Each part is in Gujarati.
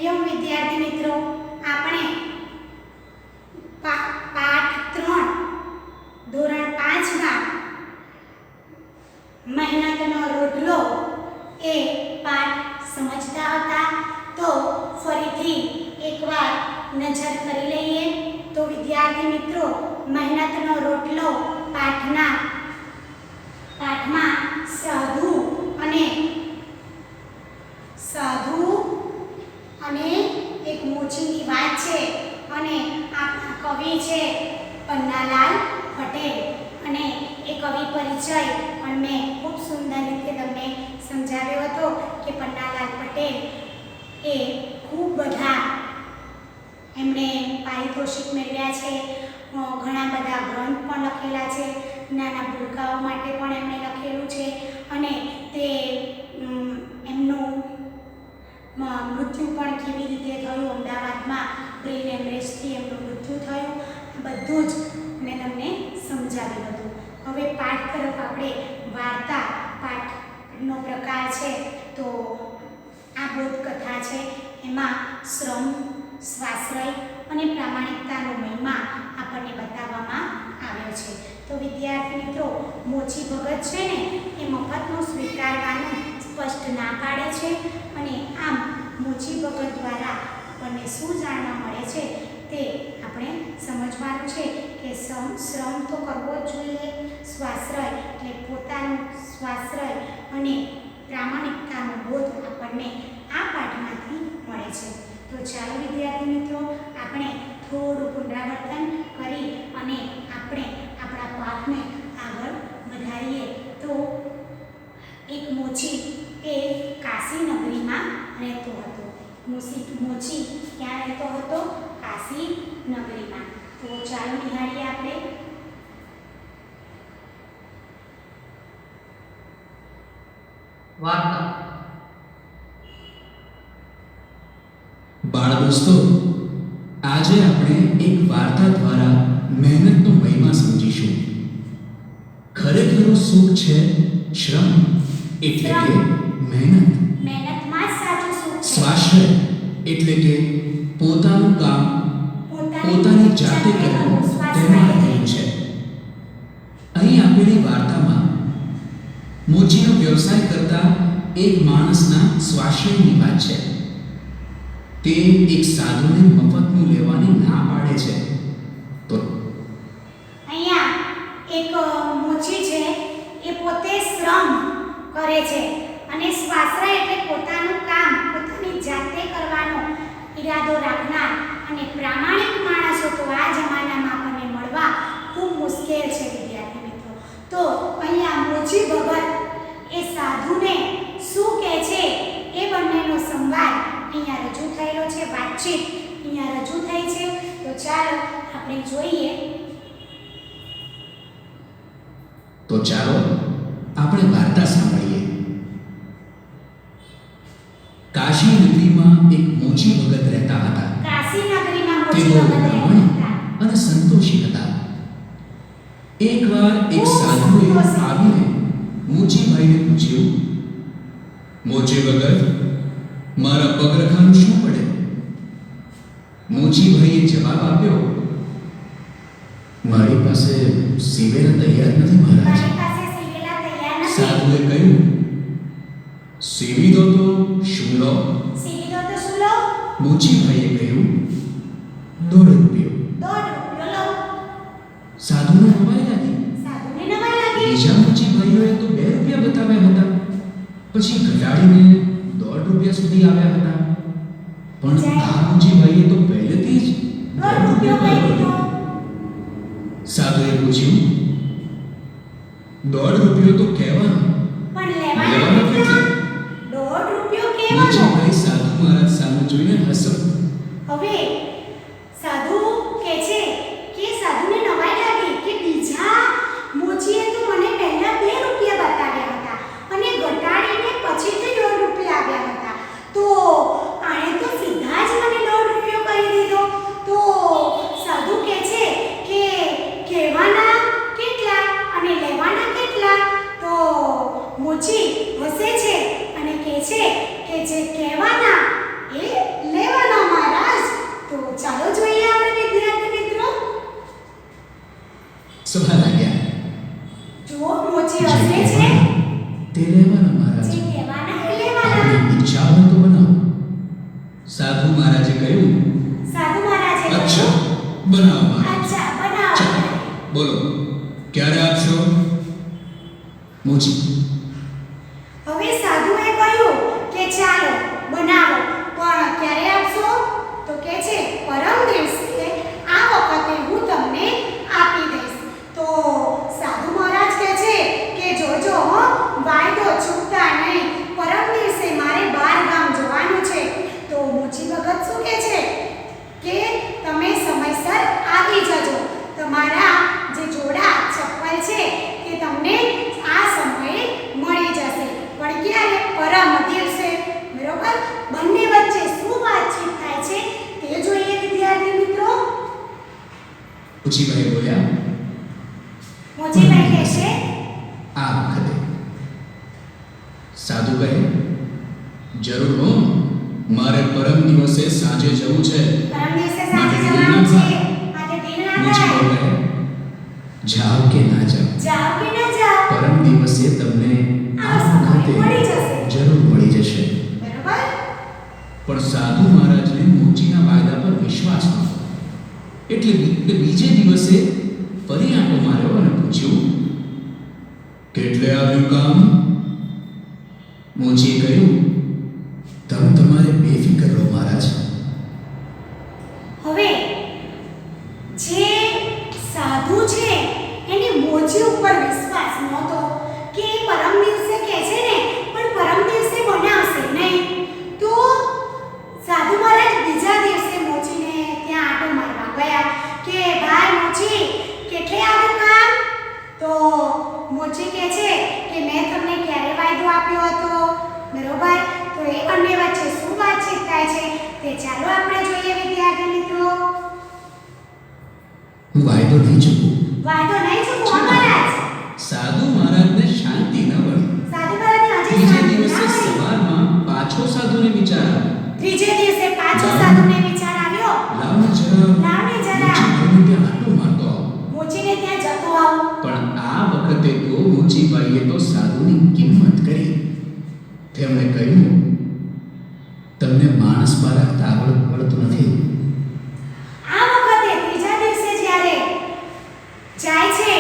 હરિયમ વિદ્યાર્થી મિત્રો, આપણે પાઠ 3 ધોરણ 5 માં મહેનતનો રોટલો એ પાઠ સમજતા હતા. તો ફરીથી એકવાર નજર કરી લઈએ. તો વિદ્યાર્થી મિત્રો, મહેનતનો રોટલો પાઠમાં સાધુ અને એક મોચીની વાત છે અને આપણા કવિ છે પન્નાલાલ પટેલ. અને એ કવિ પરિચય પણ મેં ખૂબ સુંદર રીતે તમને સમજાવ્યો હતો કે પન્નાલાલ પટેલ એ ખૂબ બધા એમણે પારિતોષિક મેળવ્યા છે, ઘણા બધા ગ્રંથ પણ લખેલા છે, નાના ભૂલકાઓ માટે પણ એમણે લખેલું છે અને તે એમનું મૃત્યુ પણ કેવી રીતે થયું, અમદાવાદમાં બ્રેન હેમરેજથી એમનું મૃત્યુ થયું, બધું જ મેં તમને સમજાવ્યું હતું. હવે પાઠ તરફ આપણે વાર્તા પાઠનો પ્રકાર છે. તો આ બોધકથા છે, એમાં શ્રમ, સ્વાશ્રય અને પ્રામાણિકતાનો મહિમા આપણને બતાવવામાં આવ્યો છે. તો વિદ્યાર્થી મિત્રો, મોચી ભગત છે ને એ મફતનું સ્વીકારવાનું સ્પષ્ટ ના પાડે છે અને આમ મોચી ભગત દ્વારા આપણને શું જાણવા મળે છે તે આપણે સમજવાનું છે કે શ્રમ તો કરવો જ જોઈએ, સ્વાશ્રય એટલે પોતાનું સ્વાશ્રય અને પ્રામાણિકતાનો બોધ આપણને આ પાઠમાંથી મળે છે. તો ચાલો વિદ્યાર્થી મિત્રો, આપણે થોડું પુનરાવર્તન કરી અને આપણે આપણા પાઠને આગળ વધારીએ. તો એક મોચી એ કાશી નગરીમાં રહેતો હતો. મોચી ક્યાં રહેતો હતો? કાશી નગરીમાં. તો ચાલો નિહાળીએ આપણે. વાર્તા. બાળ દોસ્તો, આજે આપણે એક વાર્તા દ્વારા મહેનતનો મહિમા સમજીશું. ખરેખર સુખ છે શ્રમ એટલે કે મહેનતમાં જ સાચું સુખ છે. સ્વાશ્રય એટલે કે પોતાનું કામ પોતાની જાતે કરવું તેમાં રહેલું છે. અહીં આપેલી વાર્તામાં મોચીનો વ્યવસાય કરતા એક માણસના સ્વાશ્રયની વાત છે. તે એક સાધુને મફતનું લેવાની ના પાડે છે. તો અહીંયા એક મોચી છે, એ પોતે શ્રમ કરે છે અને સ્વાશ્રય એટલે પોતાનું કામ પોતાની જાતે કરવાનો ઈરાદો રાખનાર અને પ્રામાણિક માણસો તો આ જમાનામાં આપણને મળવા ખૂબ મુશ્કેલ છે વિદ્યાર્થી મિત્રો. તો અહીંયા મોચી ભગત એ સાધુને શું કહે છે એ બંનેનો સંવાદ અહીંયા રજૂ થયેલો છે, વાતચીત અહીંયા રજૂ થઈ છે. તો ચાલો આપણે જોઈએ. તો ચાલો આપણે વાર્તા સાંભળીએ. કાશી નગરીમાં એક મોચી ભગત રહેતા હતા. કાશી નગરીમાં તે મોચી બહુ ભગત રહેતા પ્રામાણિક હતા. અને સંતોષી હતા. એકવાર એક સાધુએ આવીને મોચીભાઈને પૂછ્યું, મોચી ભગત, મારા પગરખાનું શું પડે? મોચીભાઈએ જવાબ આપ્યો, મારી પાસે સીવેલા તૈયાર નથી મહારાજ. મારી પાસે સીવેલા તૈયાર નથી. સાધુએ કહ્યું, સીવી દો તો શું લો? સીવી દો તો શું લો? મોચીભાઈએ કહ્યું, 1.5 રૂપિયો. 1.5 રૂપિયો લો. સાધુને નવાઈ લાગી. સાધુને નવાઈ લાગી. બીજા મોચીભાઈઓએ તો 2 રૂપિયા બતાવ્યા હતા, પછી ઘટાડીને 1.5 રૂપિયા સુધી આવ્યા હતા. પણ આ મોચીભાઈએ તો પહેલેથી જ 1.5 રૂપિયો કહી દીધો. સાધુએ પૂછ્યું, 1.5 રૂપિયો તો કહેવાનો, પણ લેવાનો કેટલો? 1.5 રૂપિયો કેવાનો? મોચીભાઈ સાધુ મહારાજ સામે જોઈને હસ્યો. હવે સાધુ કહે છે કે સાધુને નવાઈ લાગી કે બીજા મોચીએ તો મને પહેલા 2 રૂપિયા બતાવ્યા હતા અને ઘટાડીને પછીથી 1.5 રૂપિયા આવ્યા હતા. તો આણે તો સીધા જ મને 1.5 રૂપિયો કહી દીધો. તો સાધુ કહે છે કે કહેવાના કેટલા અને લેવાના કેટલા? તો મોચી હસે છે અને કહે છે કે જે કહેવાના એ લેવાના. તે લેવાના મહારાજ. જે લેવાના એ લેવાના. આપણી ઈચ્છા હોય તો બનાવો. સાધુ મહારાજે કહ્યું, સાધુ મહારાજે કહ્યું, અચ્છા બનાવો મહારાજ. અચ્છા બનાવો. ચાલો, બોલો ક્યારે આપશો? મોચી હવે સાધુએ કહ્યું કે ચાલો બનાવો, પણ ક્યારે આપશો? તો કે છે પરમ દિવસે, આ વખતે હું તમને આપી દઈશ. તો સાધુ મહારાજ કહે છે કે જોજો હો, વાયદો ચૂકતા નહીં. પરમ દિવસે મારે 12 ગામ જવાનું છે. તો મોચી ભગત શું કહે છે કે તમે સમયસર આવી જજો. તમારા જે જોડા ચપ્પલ છે તે તમને આ સમયે મળી જશે. પણ ક્યારે? પરમ દિવસે. બરોબર? બંને વચ્ચે શું વાતચીત થાય છે તે જોઈએ વિદ્યાર્થી મિત્રો. મોચીભાઈ બોલ્યા, મોચીભાઈ કહે છે આ વખતે. સાધુ કહે, જરૂર હો, મારે પરમ દિવસે સાંજે જવું છે. પરમ દિવસે સાંજે જવાનું છે. આજે દિન ના થાય. મોચીભાઈ કહે, જાઓ કે ના જાઓ, જાઓ કે ના જાઓ, પરમ દિવસે તમને આ આ સમય વખતે મળી જશે. જરૂર મળી જશે. બરોબર? પણ સાધુ મહારાજને મોચીના વાયદા પર વિશ્વાસ નહોતો. એટલે બીજે દિવસે ફરી આંટો માર્યો અને પૂછ્યું, કેટલે આવ્યું કામ? મોચીએ કહ્યું, તમારે બેફિકર રહો મહારાજ. હવે જે સાધુ છે એને મોચી ઉપર વિશ્વાસ નહોતો કે એ પરમ દિવસે કહે છે ને, પણ પરમ દિવસે બનાવશે નહીં. તો સાધુ મહારાજ બીજા દિવસે મોચીને ત્યાં આંટો મારવા ગયા કે ભાઈ મોચી, કેટલે આવ્યું કામ? તો મોચી કહે છે કે મેં તમને ક્યારે વાયદો આપ્યો હતો? બરોબર? તો એ બંને વચ્ચે શું વાતચીત થાય છે તે ચાલો આપણે જોઈએ વિદ્યાર્થી મિત્રો. હું વાયદો નહીં ચૂકું. વાયદો નહીં ચૂકવો મહારાજ. સાધુ મહારાજને શાંતિ ન મળી. સાધુ મહારાજને હજી ત્રીજે શાંતિ દિવસે ના મળી. સવારમાં પાછો સાધુને વિચાર આવ્યો, ત્રીજે દિવસે પાછો સાધુને વિચાર આવ્યો, લાવને જરા લાવને જરા મોચીભાઈને ત્યાં આંટો મારતો આવું. મોચીને ત્યાં જતો આવું. પણ આ વખતે તો મોચીભાઈએ તો સાધુની કિંમત કરી. તેમણે કહ્યું, તમને માણસ પારખતા આવડતું નથી. આ વખતે ત્રીજા દિવસે જ્યારે જાય છે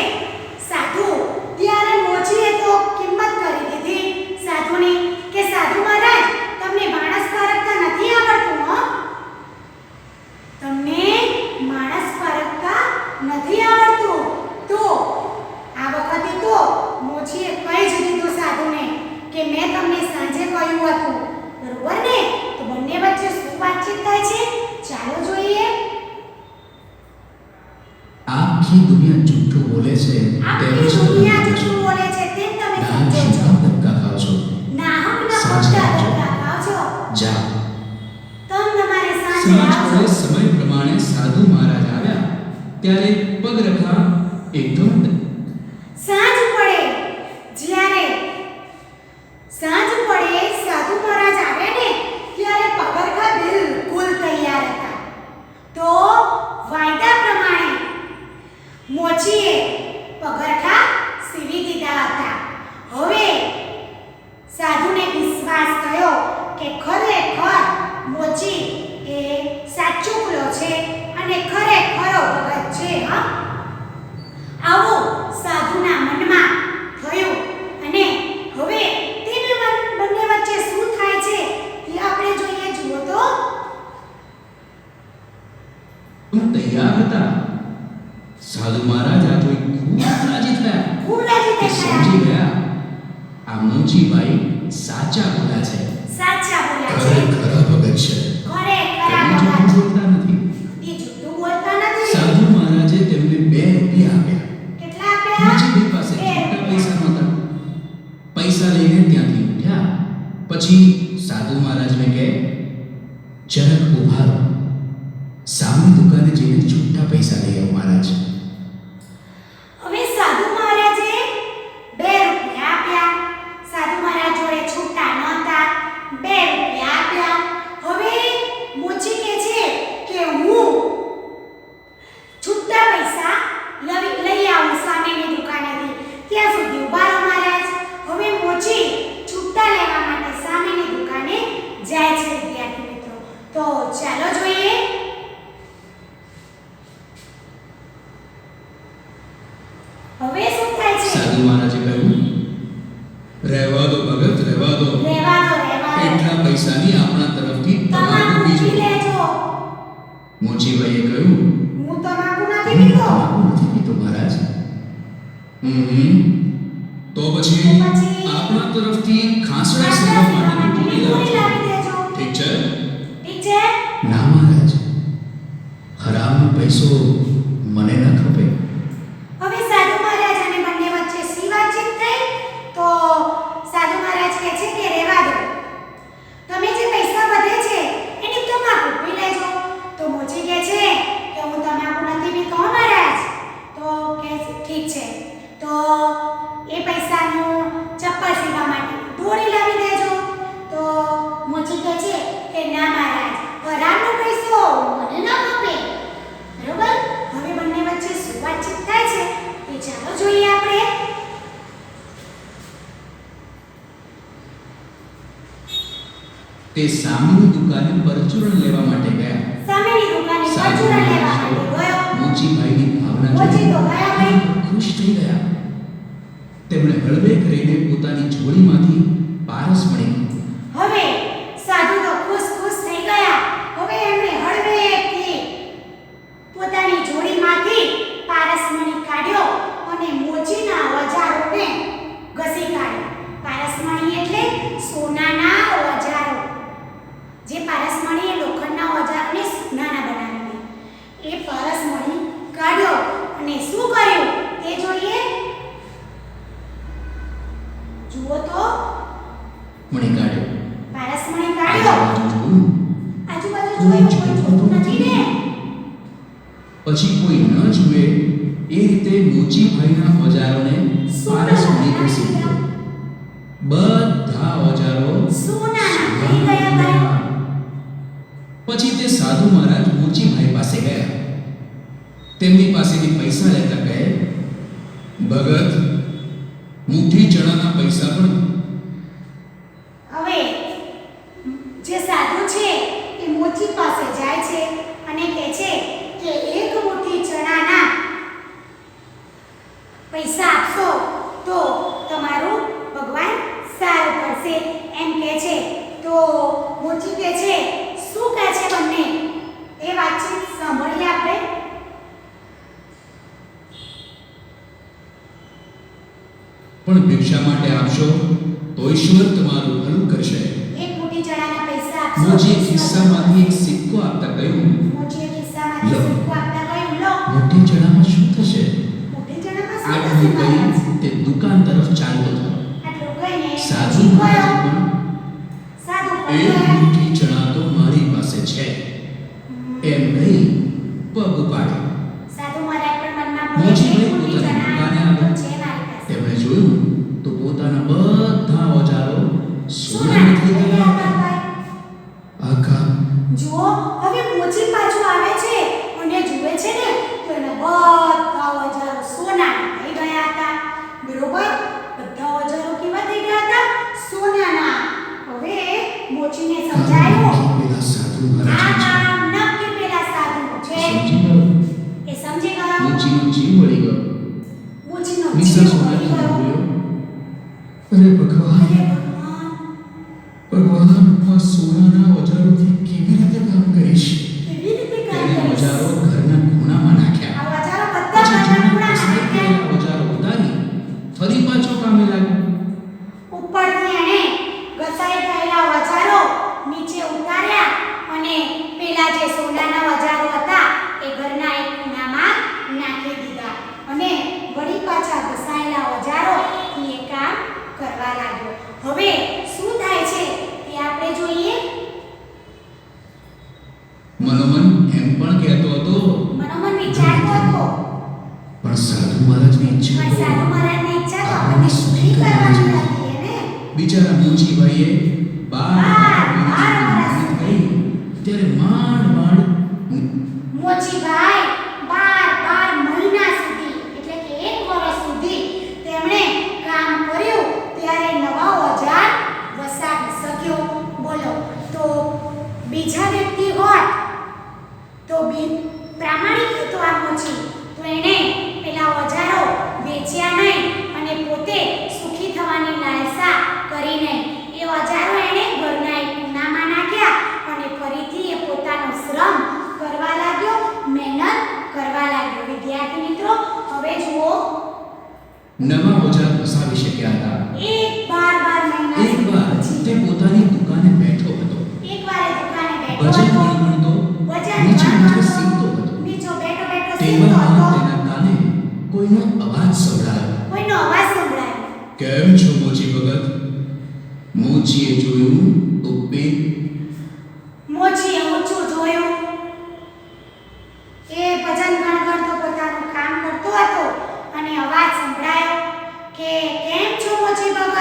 સાધુ, ત્યારે મોચીએ તો કિંમત કરી દીધી સાધુની કે સાધુ મહારાજ, તમને માણસ પારખતા નથી આવડતું હો? તમને માણસ પારખતા નથી આવડતું. તો આ વખતે તો મોચીએ કહી જ દીધું સાધુને કે મેં તમને સાંજે કહ્યું હતું. બરોબર ને? તો બંને વચ્ચે શું વાતચીત થાય છે ચાલો જોઈએ. આખી દુનિયા જૂઠું બોલે છે, આખી દુનિયા જૂઠું બોલે છે તેમ તમે સમજો છો. ધક્કા ખાઓ છો. નાહકના સાંજે પગલા આવજો. ધક્કા ખાઓ છો. જાઓ. તમારે સાંજે સાંજ આવજો. પડે સમય પ્રમાણે સાધુ મહારાજ આવ્યા ત્યારે પગરખા એકદમ સાંજ પડે જ્યારે સાંજ પડે સાધુ મહારાજ આવ્યા ને ત્યારે પગરખા બિલકુલ તૈયાર હતા. તો વાયદા પ્રમાણે મોચીએ પગરખા સીવી દીધા હતા. હવે સાધુને વિશ્વાસ થયો કે ખરેખર મોચી એ સાચુકલો છે અને ખરેખરો ભગત છે. હા, આવું સાધુના મનમાં થયું. અને હવે તે બંને વચ્ચે શું થાય છે તે આપણે જોઈએ. જુઓ તો તૈયાર હતા. સાધુ મહારાજ આ જોઈ ખૂબ રાજી થયા. ખૂબ રાજી તે થયા. સમજી ગયા, આ મોચીભાઈ સાચા બોલ્યા છે, સાચા બોલ્યા છે. ખરેખર ભગત છે. ખરેખર કદી જૂઠું ભગત. બોલતા નથી. એ જૂઠું બોલતા નથી. સાધુ મહારાજે તેમને 2 રૂપિયા આપ્યા. કેટલા આપ્યા? મોચીભાઈ પાસે બે છૂટા રૂપિયા. પૈસા નહોતા. પૈસા લઈને ત્યાંથી ઉઠ્યા. પછી સાધુ મહારાજને કહે, જરાક ઊભા રહો, સામની દુકાને જઈને છૂટા પૈસા લઈ આવો મહારાજ. હવે સાધુ મહારાજે 2 રૂપિયા આપ્યા. સાધુ મહારાજ જોડે છૂટા નહોતા. 2 રૂપિયા આપ્યા. હવે મોચી કહે છે કે હું છૂટા પૈસા લઈ આવું સામેની દુકાનેથી. ત્યાં સુધી ઉભા રહો મહારાજ. હવે મોચી મહારાજે કહ્યું, રહેવા દો ભગત, રહેવા દો. રહેવા દો, રહેવા દો. એટલા પૈસાની આપણા તરફથી તમાકુ તમાકુ બીજો. પી લેજો. મોચીભાઈએ કહ્યું, હું તમાકુ નથી પીતો. તમાકુ નથી પીતો મહારાજ. તો પછી આપણા તરફથી ખાંસડા સેવા માટેની પૂરી પૂરી લાવજો. લાવી દેજો. ઠીક છે? ઠીક છે? ના મહારાજ, હરામનો પૈસો મને ન ખપે. હવે સાધુ મહારાજ અને બંને વચ્ચે સી વાતચીત થઈ? તો સાધુ મહારાજ કહે છે કે રહેવા દો. તમે જે પૈસા વધે છે એની તમાકુ પી લેજો. તો મોચી કહે છે કે હું તમાકુ નથી પીતો હો મહારાજ. તો કહે છે ઠીક છે. તો એ પૈસાનું ચપ્પલ સીવવા માટે દોરી લાવી દેજો. તો મોચી કહે છે કે ના મહારાજ, હરામનો પૈસો મને ન ખપે. બરોબર? હવે બંને વચ્ચે શું વાતચીત થાય છે એ ચાલો જોઈએ આપણે. તે સામેની દુકાને પરચુરણ લેવા માટે ગયા. સામેની દુકાને સાધુ પરચુરણ લેવા માટે મહારાજ ગયો. મોચીભાઈની ભાવના મોચી જોઈ તો ગયા ભાઈ. ખુશ થઈ ગયા. તેમણે હળવે કરીને પોતાની જોડીમાંથી પારસ મણી હવે સાધુ તો ખુશ થઈ ગયા. હવે એમણે હળવેથી પોતાની જોડીમાંથી પારસમણી કાઢ્યો અને મોચીના ઓજારોને ઘસી કાઢ્યો. પારસમણી એટલે સોનાના ઓજારો. જે પારસમણી એ લોખંડના ઓજારને સોનાના બનાવી દે. એ પારસમણી કાઢ્યો અને શું કર્યું તે જોઈએ. જુઓ તો મણી કાઢ્યો. પારસમણી કાઢ્યો. આજુબાજુ જોયું. આજુબાજુ જોયું, કોઈ જોતું નથી ને. પછી કોઈ ન જુએ એ રીતે મોચીભાઈના ઓજારોને પારસમણી ઘસી દીધો. બધા ઓજારો સોનાના થઈ ગયા ભાઈ. પછી તે સાધુ મહારાજ મોચીભાઈ પાસે ગયા. તેમની પાસેથી પૈસા લેતા કહે, ભગત, મુઠ્ઠી ચણાના પૈસા પણ. હવે જે સાધુ છે એ મોચી પાસે જાય છે અને કહે છે કે એક મુઠ્ઠી ચણાના પૈસા આપશો તો તમારું ભગવાન સારું કરશે એમ કહે છે. તો મોચી કહે છે શું કહે છે બંને એ વાતચીત સાંભળીએ આપણે. પણ ભિક્ષા માટે આપશો તો ઈશ્વર તમારું ભલું કરશે. એક મુઠ્ઠી ચણાના પૈસા આપશો. મોચીએ ખિસ્સામાંથી એક સિક્કો આપતા કહ્યું, મોચીએ ખિસ્સામાંથી સિક્કો આપતા કહ્યું, લો. મુઠ્ઠી ચણામાં શું થશે? મુઠ્ઠી ચણામાં શું આટલું થશે કહી મહારાજ? તે દુકાન તરફ ચાલતો થયો. આટલું કહીને સાધુ મોચી મહારાજે ગયો. પણ સાધુ એક પણ મુઠ્ઠી ચણા તો મારી પાસે છે એમ કહી પગ ઉપાડ્યો. સાધુ મહારાજ પણ મનમાં બોલે મોચી છે, ભાઈ મોટી પોતાની ચણા દુકાને તો આવ્યા. છે મારી પાસે. તેમણે જોયું તો પોતાના બધા ઓજારો સોનાના સોનાના થઈ થઈ ગયા ગયા હતા. ભાઈ. આખા જુઓ, હવે મોચી પાછું આવે છે અને જુએ છે ને તો એના બધા ઓજારો સોનાના થઈ ગયા હતા. બરોબર? બધા ઓજારો કેવા થઈ ગયા હતા? સોનાના. હવે મોચીને સમજાયું પેલા સાધુ આ મહારાજ કામ નક્કી પેલા સાધુનું છે. સમજી ગયો. એ સમજી ગયો. મોચીનો જીવ વળી ગયો. મોચીનો નિશા જીવ સોનાજી વળી ગયો. બોલ્યો, અરે ભગવાન, અરે ભગવાન, ભગવાન, હું આ સોનાના ઓજારોથી કેવી રીતે કામ કરીશ? કેવી રીતે કામ તેણે કરીશ? ઓજારો ઘરના ખૂણામાં નાખ્યા. આ ઓજારો બધા પછી ઘરના જેણે ખૂણામાં કસરત નાખ્યા. કરેલા ઓજારો ઉતારી ફરી પાછો કામે લાગ્યો. ઉપરથી એણે ઘસાઈ ગયેલા ઓજારો નીચે ઉતાર્યા અને પેલા જે સોનાના ઓજારો હતા એ ઘરના એક ખૂણામાં નાખી દીધા અને વળી પાછા ઘસાયેલા ઓજારો એ કામ કરવા લાગ્યો. હવે શું થાય છે તે આપણે જોઈએ. મનોમન એમ પણ કહેતો હતો, મનોમન વિચારતો હતો પણ સાધુ મહારાજની ઈચ્છા પણ તો સાધુ મહારાજની ઈચ્છા તો આપણને આપણને સુખી સુખી કરવાની કરવાની હતી. હતી એને. બિચારા મોચીભાઈએ 12 12 મહિનાની મહેનત કરી ત્યારે માંડ મોચીભાઈ 12 મહિના સુધી એટલે કે 1 વર્ષ સુધી તેમણે કામ કર્યું ત્યારે નવા ઓજાર વસાવી શક્યો. બોલો, તો બીજા વ્યક્તિ હોત તો પ્રામાણિક હતો આ મોચી, તો એણે પેલા ઓજારો વેચ્યા નહીં અને નવા ઓજાર વસાવી શક્યા હતા. એક બાર મહિના એકવાર તે પોતાની દુકાને બેઠો હતો. એકવાર એ દુકાને બેઠો ભજન હતો. ગણગણતો ભજન નીચે ગણગણતો સીવતો હતો. નીચો બેઠો સીવતો તેવામાં હતો. તેના કાને કોઈનો અવાજ સંભળાયો. કોઈનો અવાજ સંભળાયો. કેમ છો મોચી ભગત? મોચીએ જોયું તો પેટ મોચીએ ઊંચું જોયું. એ ભજન ગણગણતો પોતાનું કામ કરતો હતો અને અવાજ સંભળાયો કે કેમ છો મોચી ભગત?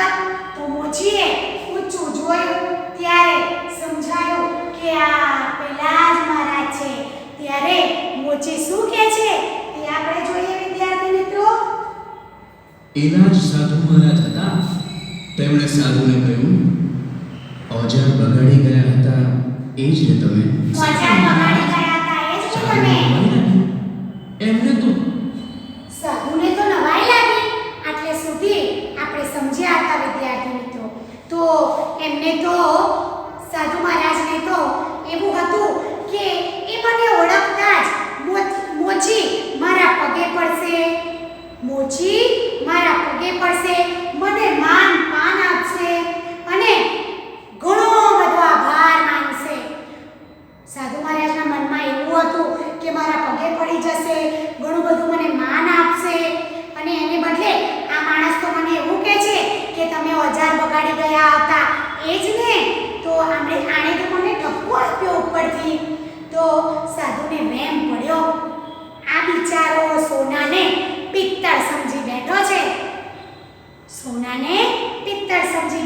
તો મોચીએ ઊંચું જોયું ત્યારે સમજાયું કે આ પેલા જ મહારાજ છે. ત્યારે મોચી શું કહે છે તે આપણે જોઈએ વિદ્યાર્થી મિત્રો. એના જ સાધુ મહારાજ હતા. તેમણે સાધુને કહ્યું, ઓજાર બગાડી ગયા હતા એ જ ને તમે? ઓજાર બગાડી ગયા હતા એ જ ને તમે? એમને તો સાધુને તો નવાઈ લાગી. આટલે સુધી આપણે સમજ્યા હતા વિદ્યાર્થી મિત્રો. તો એમને તો સાધુ મહારાજને તો એવું હતું કે એ મને ઓળખતા જ મોચી મારા પગે પડશે. મોચી મારા પગે પડશે, મને માન પાન આપશે અને ઘણો બધો આભાર માનશે. સાધુ મહારાજના મનમાં એવું હતું કે મારા પગે પડી જશે, ઘણું બધું મને માન આપશે અને એને બદલે આ માણસ તો મને એવું કહે છે કે તમે ઓજાર બગાડી ગયા હતા એ જ ને? તો આણે તો મને ઠપકો આપ્યો ઉપરથી. તો સાધુને વહેમ પડ્યો, આ બિચારો સોનાને પિત્તળ સમજી બેઠો છે. સોનાને પિત્તળ સમજી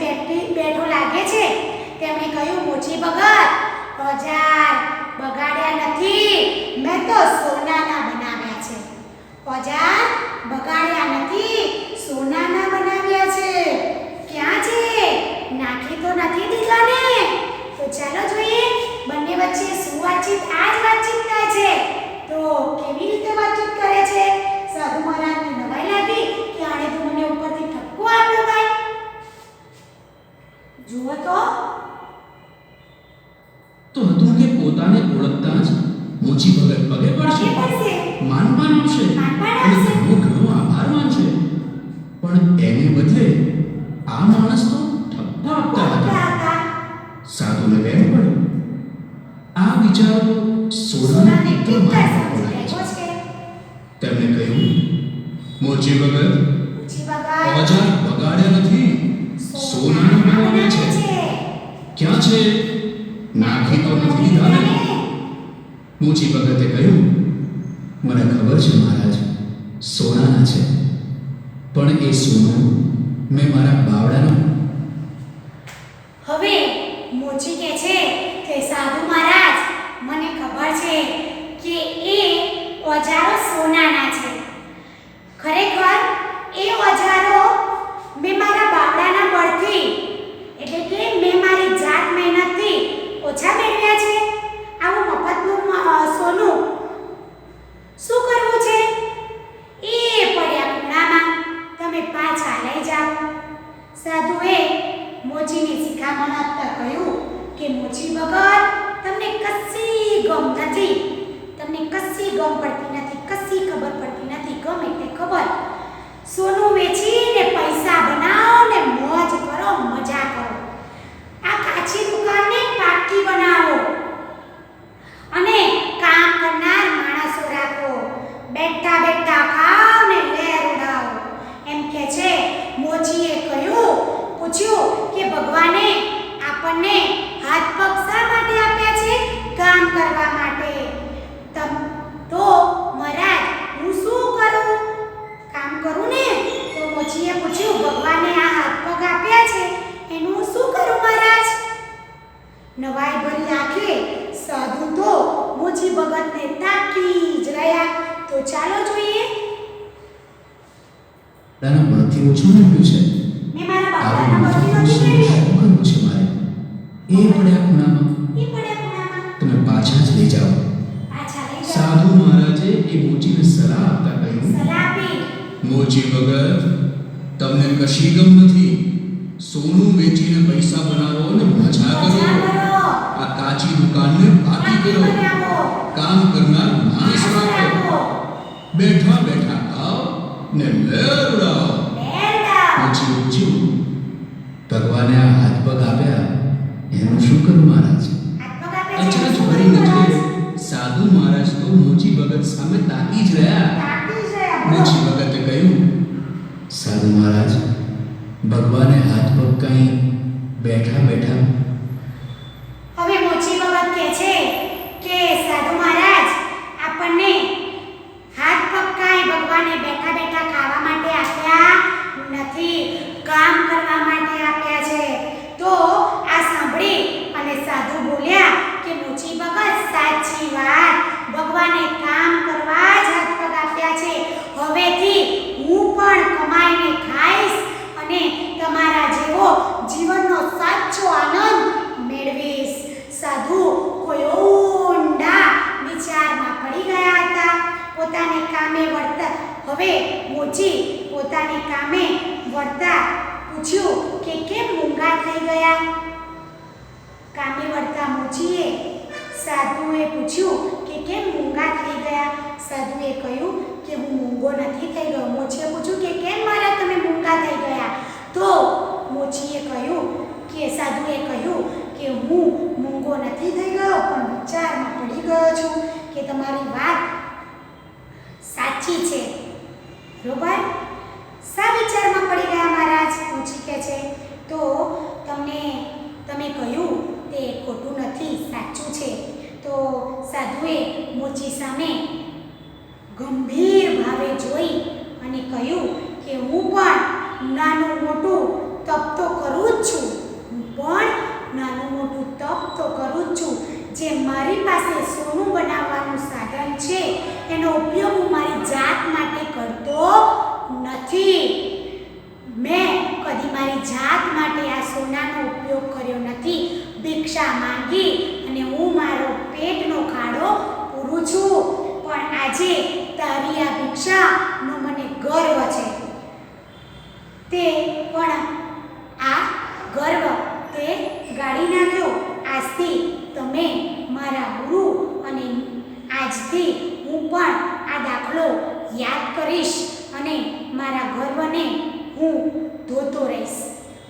બેઠો લાગે છે. તેમણે કહ્યું, મોચી ભગત, ઓજાર બગાડ્યા નથી, મેં તો સોનાના બનાવ્યા છે. ઓજાર બગાડ્યા નથી, સોનાના બનાવ્યા છે. ક્યાં છે? નાખી તો નથી દીધા ને? તો ચાલો જોઈએ બંને વચ્ચે શું વાતચીત. આ જ વાતચીત થાય છે. તો કેવી રીતે વાતચીત કરે છે? સાધુ મહારાજને નવાઈ લાગી કે આણે તો મને ઉપરથી ઠપકો આપ્યો ભાઈ. જુઓ તો હતું કે પોતાને ઓળખતા જ મોચી ભગત પગે પડશે, માનપાન આપશે અને ઘણો આભાર માનશે. પણ એને બદલે આ માણસ તો ઠપકો આપતા હતા. સાધુને વહેમ પડ્યો, આ વિચારો સોનાના પિત્તળમાં પડાય છે. તેમણે કહ્યું, મોચી ભગત, ઓજાર બગાડ્યા નથી, સોનાના બનાવ્યા છે. ક્યાં છે? નાખી તો નથી દીધા ને? મોચી ભગતે કહ્યું, મને ખબર છે મહારાજ, સોનાના છે, પણ એ સોનું મેં મારા બાવડાનું. હવે મોચી કહે છે કે સાધુ મહારાજ, મને ખબર છે કે એ ઓજારો સોનાના છે. ખરેખર એ ઓજારો મેં મારા બાવડાના બળથી, એટલે કે મેં મારી જાત મહેનતથી ઓછા મેળવ્યા છે. આવું મફતનું સોનું શું કરવું છે? એ પડ્યા ખૂણામાં, તમે પાછા લઈ જાઓ. સાધુએ મોચીની શિખામણ આપતા કહ્યું કે મોચી ભગત, તમને કશી ગમ નથી, તમને કશી ગમ પડતી નથી, કશી ખબર પડતી નથી. ગમ એટલે ખબર. સોનું વેચીને પૈસા બનાવો ને મોજ કરો, મજા કરો. આ કાચી દુકાનને પાકી બનાવો અને કામ કરનાર માણસો રાખો. બેઠા બેઠા ખાઓ ને લહેર ઉડાવો. એમ કે છે. મોચીએ પૂછ્યું કે ભગવાને આપણને હાથ પગ શા માટે આપ્યા છે? કામ કરવા માટે. તો મહારાજ, હું શું કરું? કામ કરું ને? તો મોચીએ પૂછ્યું, ભગવાને આ હાથ પગ આપ્યા છે એનું શું કરું મહારાજ? નવાઈ ભરી આંખે સાધુ તો મોચી ભગતને તાકી જ રહ્યા. તો ચાલો જોઈએ. દાના બળથી ઓછું મેળવ્યું છે. મેં મારા બાપના બળથી નથી મેળવ્યું. શું કરવું છે મારે? એ પડ્યા ખૂણામાં તમે પાછા જ લઈ જાઓ. સાધુ મહારાજે એ મોચીને સલાહ આપતા કહ્યું, મોચી ભગત, તમને કશી ગમ નથી, સોનું વેચીને પૈસા બનાવો અને મજા કરો. આ કાચી દુકાનને પાકી કરો, કામ કરનાર માણસ રાખો, બેઠા બેઠા ખાઓ ને લહેર ઉડાવો. ભગત સામે તાકી જ રહ્યા. તાકી જ રહ્યા, બોલો. મોચી ભગતે કહ્યું, સાધુ મહારાજ, ભગવાને હાથ પગ કઈ બેઠા બેઠા. હવે મોચી ભગત કહે છે કે સાધુ મહારાજ, આપણને હાથ પગ કાંઈ ભગવાને બેઠા બેઠા ખાવા માટે આપ્યા નથી, કામ કરવા માટે આપ્યા છે. તો આ સાંભળી અને સાધુ બોલ્યા કે મોચી ભગત, સાચી વાત, ભગવાને કામ કરવા જ હાથ પગ આપ્યા છે. હવેથી હું પણ કમાઈને ખાઈશ અને તમારા જેવો જીવનનો સાચો આનંદ મેળવીશ. સાધુ કોઈ ઊંડા વિચારમાં પડી ગયા હતા. પોતાને કામે વળતા હવે મોચી પોતાને કામે વળતા પૂછ્યું કે કેમ મૂંગા થઈ ગયા. કામે વળતા મોચીએ સાધુએ પૂછ્યું કે કેમ મૂંગા થઈ ગયા. સાધુએ કહ્યું કે હું મૂંગો નથી થઈ ગયો. મોચીએ પૂછ્યું કે કેમ મારા તમે મૂંગા થઈ ગયા. તો મોચીએ કહ્યું કે સાધુએ કહ્યું કે હું મૂંગો નથી થઈ ગયો, પણ વિચારમાં પડી ગયો છું કે તમારી વાત સાચી છે. બરોબર? શા વિચારમાં પડી ગયા મહારાજ? મોચી કહે છે, તો તમે કહ્યું તે ખોટું નથી, સાચું છે. તો સાધુએ મોચી સામે ગંભીર ભાવે જોઈ અને કહ્યું કે હું પણ નાનું મોટું તપ તો કરું જ છું. હું પણ નાનું મોટું તપ તો કરું જ છું. જે મારી પાસે સોનું બનાવવાનું સાધન છે એનો ઉપયોગ હું મારી જાત માટે કરતો નથી. મેં કદી મારી જાત માટે આ સોનાનો ઉપયોગ કર્યો નથી. ભિક્ષા માંગી અને હું મારો પેટનો ખાડો પૂરું છું. પણ આજે તારી આ ભિક્ષાનો મને ગર્વ છે. તે પણ આ ગર્વ તે ગાળી નાખ્યો. આજથી તમે મારા ગુરુ અને આજથી હું પણ આ દાખલો યાદ કરીશ અને મારા ગર્વને હું ધોતો રહીશ.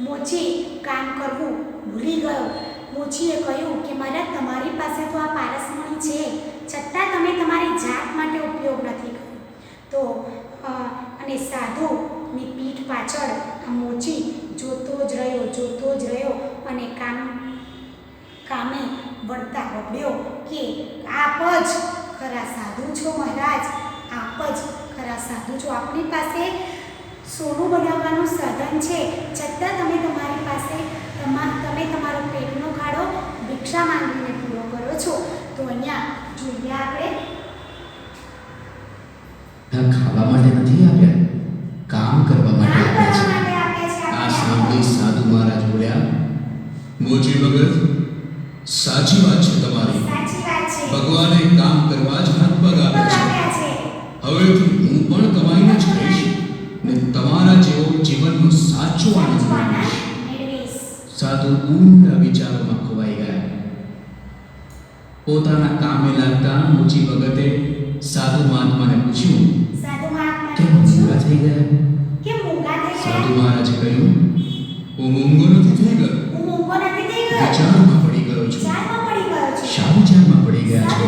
મોચી કામ કરવું ભૂલી ગયો. મોચીએ કહ્યું કે મારા તમારી પાસે તો આ પારસમણી છે, છતાં તમે તમારી જાત માટે ઉપયોગ નથી કર્યો. તો અને સાધુની પીઠ પાછળ આ મોચી જોતો જ રહ્યો અને કામે વળતા બબડ્યો કે આપ જ ખરા સાધુ છો મહારાજ, આપ જ ખરા સાધુ છો. આપની પાસે સોનું બનાવવાનું સાધન છે, છતાં તમે તમારી પાસે તમે તમારો પેટનો ખાડો ભિક્ષા માંગીને પૂરો કરો છો. તો અહીંયા જોઈએ આપણે ખાવા માટે નથી આપ્યા, કામ કરવા માટે આપ્યા છે. આ સાંભળી સાધુ મહારાજ બોલ્યા, મોચી ભગત, સાચી વાત છે તમારી. ભગવાને કામ કરવા જ હાથ પગ આપ્યા છે. હવેથી હું પણ કમાઈને જ ખાઈશ ને તમારા જેવો જીવનનો સાચો આનંદ મેળવીશ. સાધુ ઊંડા વિચારોમાં ખોવાઈ ગયા. પોતાના કામે લાગતા મોચી ભગતે સાધુ મહાત્માને પૂછ્યું, કેમ મૂંગા થઈ ગયા? સાધુ મહારાજે કહ્યું, હું મૂંગો નથી થઈ ગયો, વિચારમાં પડી ગયો છું. શા વિચારમાં પડી ગયા છો?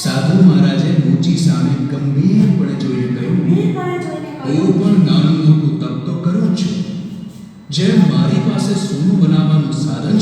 સાધુ મહારાજે મોચી સામે ગંભીરપણે જોઈને કહ્યું, હું પણ નાનું મોટું તપ તો કરું જ છું. જેમ મારી પાસે સોનું બનાવવાનું સાધન